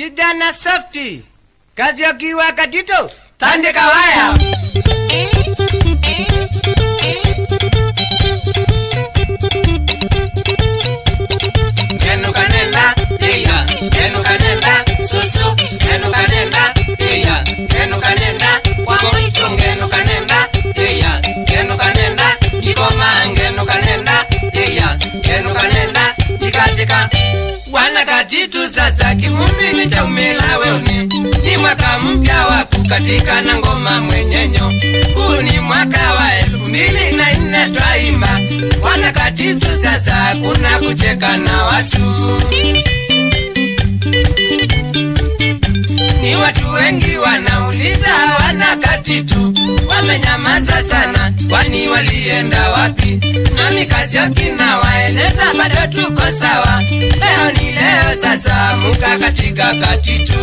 Kijana softy, kazi ukiwa katito, tandika waya. Kenu kanenda, iya, kenu kanenda, susu, kenu kanenda, iya, kenu kanenda, wamwicho kenu kanenda, iya, kenu kanenda, ikoma kenu kanenda, iya, kenu kanenda, ikatika. Wana katitu sasa kivumbi ni cha umela weoni. Ni mwaka mpya wa kukatika na ngoma mwenyenyo. Huu ni mwaka wa 2004 twaimba. Wana katitu sasa hakuna kucheka na watu. Ni watu wengi wanauliza wana katitu wamenyamaza sana, kwani walienda wapi? Nami kazi yakina waeneza bado tuko sawa. Leo ni leo sasa muka katika katitu.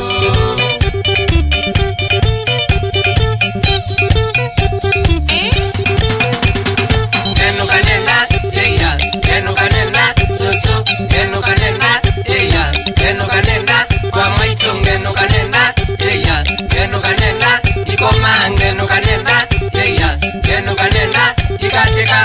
Kenu kanenda, iya, kenu kanenda, susu, kenu kanenda, iya, kenu kanenda, kwa mwitu kenu kanenda, iya, kenu kanenda, ikoma kenu kanenda, iya, kenu kanenda, ikatika.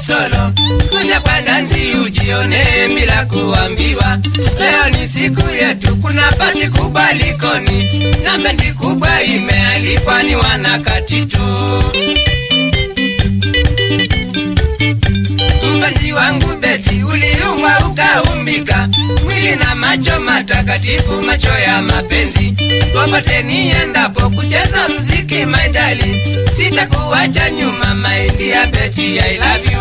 Solo, kuja kwa dansi ujione bila kuambiwa. Leo ni siku yetu, kuna pati kubwa Likoni, na bendi kubwa imealikwa ni wana katitu. Mpenzi wangu Beti uliumwa ukaumbika, mwili na macho matakatifu, macho ya mapenzi. Popote niendapo kucheza mziki my darling, sitakuacha nyuma my dear Beti, I love you.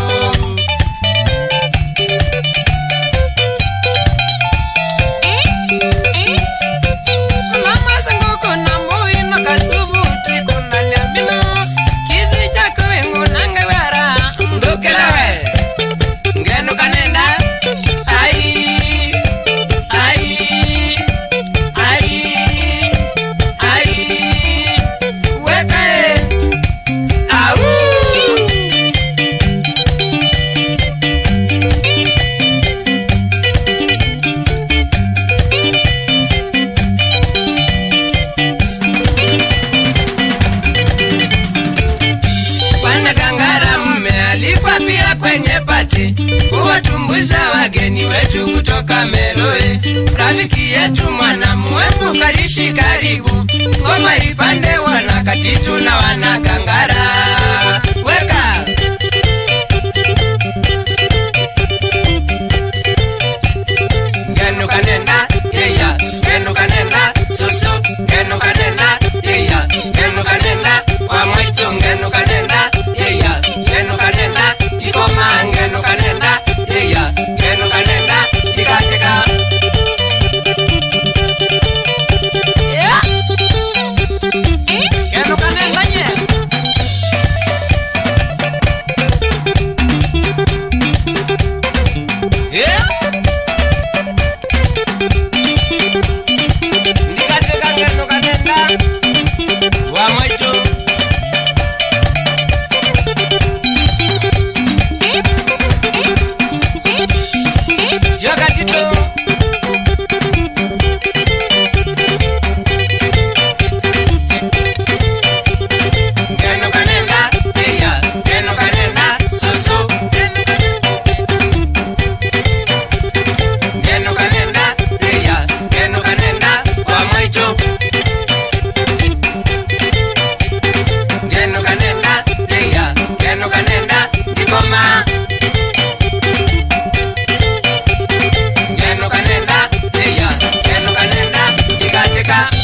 Mama sango kona moi no kasubuti kuna nyamino, kizi chako wengu nangewara ndokelawe. Ngeno kanenda, ai, ai, ai, ai, weke, au. Wana Kangara mmealikwa pia kwenye pati, kuwatumbuiza wageni wetu kutoka Meroe. Rafiki yetu mwana mwengu Karishi karibu, ngoma ipande wana katitu na wana Kangara. Weka Genu kanenda, iya, genu kanenda, susu, genu kanenda, iya, genu kanenda, wa mwitu genu kanenda, iya, genu kanenda, ikoma genu kanenda, iya, genu kanenda, ikatika. Yeah. Genu kanenda nye. Tandika